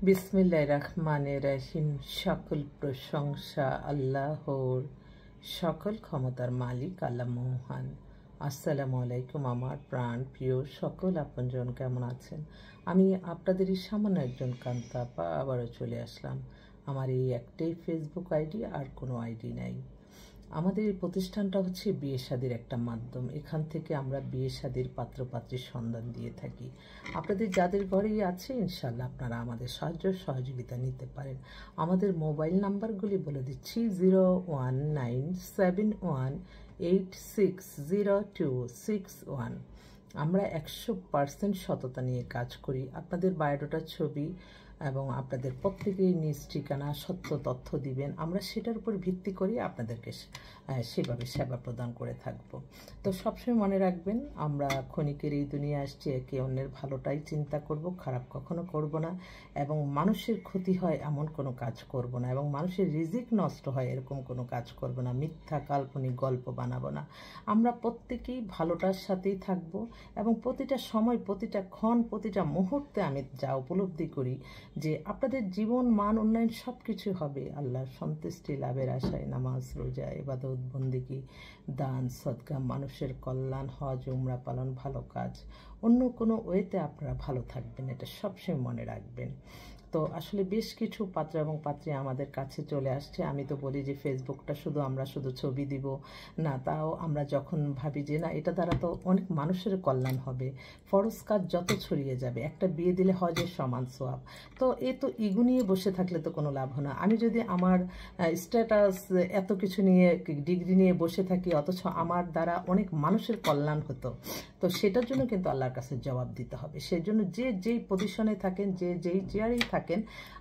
বিসমিল্লাহির রহমানির রহিম। সকল প্রশংসা আল্লাহর, সকল ক্ষমতার মালিক আল্লাহ মহান। আসসালামু আলাইকুম আমার প্রাণ প্রিয় সকল আপনজন, কেমন আছেন? আমি আপনাদেরই সামান্য একজন কান্তা আপা আবারও চলে আসলাম। আমার এই একটাই ফেসবুক আইডি, আর কোনো আইডি নাই। আমাদের এই প্রতিষ্ঠানটা হচ্ছে বিয়ে শাদির একটা মাধ্যম। এখান থেকে আমরা বিয়ে শাদির পাত্রপাত্রীর সন্ধান দিয়ে থাকি। আপনাদের যাদের ঘরেই আছে ইনশাল্লাহ আপনারা আমাদের সাহায্য সহযোগিতা নিতে পারেন। আমাদের মোবাইল নাম্বারগুলি বলে দিচ্ছি: 01971860261। আমরা 100% সততা নিয়ে কাজ করি। আপনাদের বায়োডাটার ছবি এবং আপনাদের প্রত্যেকেই নিজ ঠিকানা সত্য তথ্য দিবেন, আমরা সেটার উপর ভিত্তি করে আপনাদেরকে সেভাবে সেবা প্রদান করে থাকব। তো সবসময় মনে রাখবেন, আমরা ক্ষণিকের এই দুনিয়া আসছি, একে অন্যের ভালোটাই চিন্তা করব, খারাপ কখনো করব না, এবং মানুষের ক্ষতি হয় এমন কোনো কাজ করব না, এবং মানুষের রিজিক নষ্ট হয় এরকম কোনো কাজ করব না, মিথ্যা কাল্পনিক গল্প বানাবো না। আমরা প্রত্যেকেই ভালোটার সাথেই থাকব, এবং প্রতিটা সময়, প্রতিটা ক্ষণ, প্রতিটা মুহূর্তে আমি যা উপলব্ধি করি যে আপনাদের জীবন মান উন্নয়ন সব কিছু হবে আল্লাহর সন্তুষ্টি লাভের আশায়। নামাজ, রোজা, ইবাদত, বন্দেগী, দান, সদকা, মানুষের কল্যাণ, হজ, উমরা পালন, ভালো কাজ, অন্য কোনো ওয়েতে আপনারা ভালো থাকবেন, এটা সবসময় মনে রাখবেন। তো আসলে বেশ কিছু পাত্র এবং পাত্রী আমাদের কাছে চলে আসছে। আমি তো বলি যে ফেসবুকটা আমরা শুধু ছবি দিব না, তাও আমরা যখন ভাবি যে না, এটা দ্বারা তো অনেক মানুষের কল্যাণ হবে, ফরজ কাজ যত ছড়িয়ে যাবে, একটা বিয়ে দিলে হজের সমান সোয়াব। তো তো ইগো নিয়ে বসে থাকলে তো কোনো লাভ হয় না। আমি যদি আমার স্ট্যাটাস এত কিছু নিয়ে, ডিগ্রি নিয়ে বসে থাকি, অথচ আমার দ্বারা অনেক মানুষের কল্যাণ হতো, তো সেটার জন্য কিন্তু আল্লাহর কাছে জবাব দিতে হবে। সেজন্য যেই পজিশনে থাকেন, যেই চেয়ারেই থাকেন,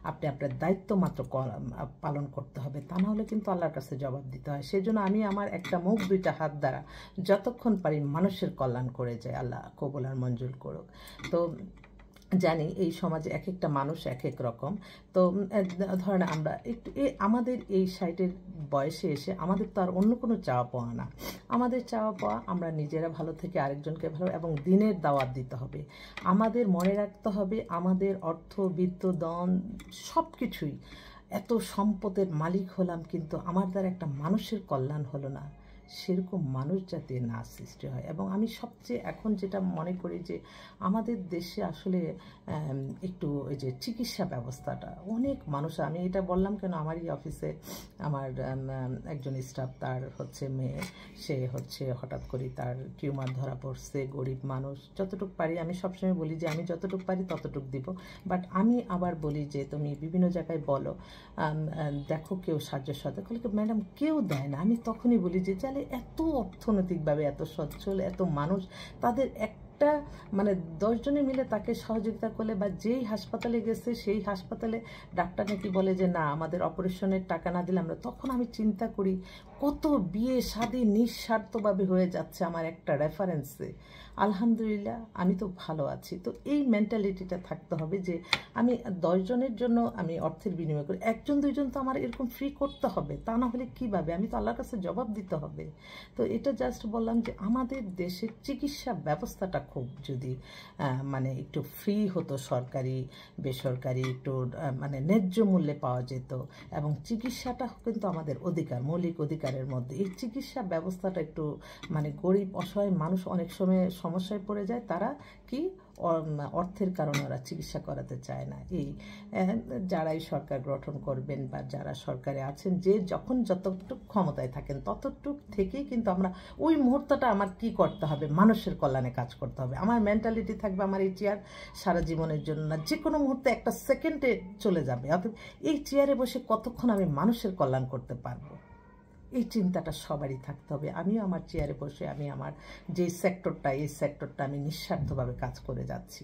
আপনি আপনার দায়িত্ব মাত্র পালন করতে হবে, তা না হলে কিন্তু আল্লাহর কাছে জবাব দিতে হয়। সেজন্য আমি আমার একটা মুখ, দুইটা হাত দ্বারা যতক্ষণ পারি মানুষের কল্যাণ করে যাই। আল্লাহ কবুল আর মঞ্জুর করুক। তো জানি এই সমাজে এক একটা মানুষ এক এক রকম। তো ধরেন আমরা একটু আমাদের এই সাইডের বয়সে এসে আমাদের তো আর অন্য কোনো চাওয়া পাওয়া না। আমাদের চাওয়া পাওয়া আমরা নিজেরা ভালো থেকে আরেকজনকে ভালো, এবং দিনের দাওয়াত দিতে হবে। আমাদের মনে রাখতে হবে, আমাদের অর্থ, বিত্ত, ধন সব কিছুই, এত সম্পদের মালিক হলাম, কিন্তু আমার দ্বারা একটা মানুষের কল্যাণ হলো না, সেরকম মানুষ যাতে না সৃষ্টি হয়। এবং আমি সবচেয়ে এখন যেটা মনে করি যে আমাদের দেশে আসলে একটু ওই যে চিকিৎসা ব্যবস্থাটা, অনেক মানুষ, আমি এটা বললাম কেন, আমারই অফিসে আমার একজন স্টাফ, তার হচ্ছে মেয়ে, সে হচ্ছে হঠাৎ করে তার টিউমার ধরা পড়ছে, গরিব মানুষ, যতটুকু পারি, আমি সবসময় বলি যে আমি যতটুকু পারি ততটুকু দিব, বাট আমি আবার বলি যে তুমি বিভিন্ন জায়গায় বলো দেখো কেউ সাহায্য করলে, ম্যাডাম কেউ দেয় না। আমি তখনই বলি যে তাহলে এত অর্থনৈতিকভাবে এত সচ্ছল এত মানুষ, তাদের একটা মানে 10 জনে মিলে তাকে সহযোগিতা করলে, বা যেই হাসপাতালে গেছে সেই হাসপাতালে ডাক্তার নাকি বলে যে না, আমাদের অপারেশনের টাকা না দিলে আমরা, তখন আমি চিন্তা করি কত বিয়ে শাদী নিঃস্বার্থভাবে হয়ে যাচ্ছে আমার একটা রেফারেন্সে। আলহামদুলিল্লাহ আমি তো ভালো আছি। তো এই মেন্টালিটিটা থাকতে হবে যে আমি 10 জনের জন্য আমি অর্থের বিনিময় করি, 1জন 2জন তো আমার এরকম ফ্রি করতে হবে, তা না হলে কীভাবে? আমি তো আল্লাহর কাছে জবাব দিতে হবে। তো এটা জাস্ট বললাম যে আমাদের দেশের চিকিৎসা ব্যবস্থাটা খুব যদি মানে একটু ফ্রি হতো, সরকারি বেসরকারি একটু মানে ন্যায্য মূল্যে পাওয়া যেত, এবং চিকিৎসাটা কিন্তু আমাদের অধিকার, মৌলিক অধিকারের মধ্যে। এই চিকিৎসা ব্যবস্থাটা একটু মানে গরিব অসহায় মানুষ অনেক সময় সমস্যায় পড়ে যায়, তারা কি অর্থের কারণে ওরা চিকিৎসা করাতে চায় না। এই যারাই সরকার গঠন করবেন বা যারা সরকারে আছেন, যে যখন যতটুকু ক্ষমতায় থাকেন ততটুক থেকেই কিন্তু আমরা ওই মুহূর্তটা আমার কি করতে হবে, মানুষের কল্যাণে কাজ করতে হবে। আমার মেন্টালিটি থাকবে আমার এই চেয়ার সারা জীবনের জন্য না, যে কোনো মুহূর্তে একটা সেকেন্ডে চলে যাবে, অর্থাৎ এই চেয়ারে বসে কতক্ষণ আমি মানুষের কল্যাণ করতে পারবো, এই চিন্তাটা সবারই থাকতে হবে। আমিও আমার চেয়ারে বসে আমি আমার যে সেক্টরটা, এই সেক্টরটা আমি নিঃস্বার্থভাবে কাজ করে যাচ্ছি।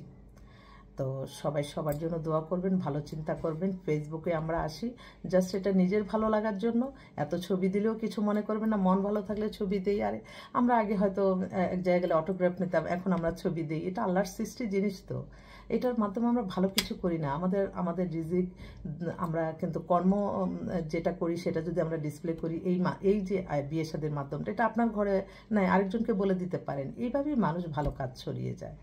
তো সবাই সবার জন্য দোয়া করবেন, ভালো চিন্তা করবেন। ফেসবুকে আমরা আসি জাস্ট এটা নিজের ভালো লাগার জন্য, এত ছবি দিলেও কিছু মনে করবেন না, মন ভালো থাকলে ছবি দিই। আরে আমরা আগে হয়তো এক জায়গায় গেলে অটোগ্রাফ নিতাম, এখন আমরা ছবি দিই, এটা আল্লাহর সৃষ্টি জিনিস। তো এটার মাধ্যমে আমরা ভালো কিছু করি না, আমাদের রিজিক, আমরা কিন্তু কর্ম যেটা করি সেটা যদি আমরা ডিসপ্লে করি, এই যে বিয়ে শাদীর মাধ্যমটা, এটা আপনার ঘরে নাই, আরেকজনকে বলে দিতে পারেন, এইভাবেই মানুষ ভালো কাজ ছড়িয়ে যায়।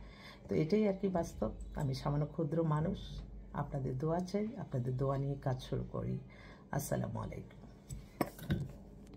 তো এটাই আর কি বাস্তব। আমি সামান্য ক্ষুদ্র মানুষ, আপনাদের দোয়া চাই, আপনাদের দোয়া নিয়ে কাজ শুরু করি। আসসালামু আলাইকুম।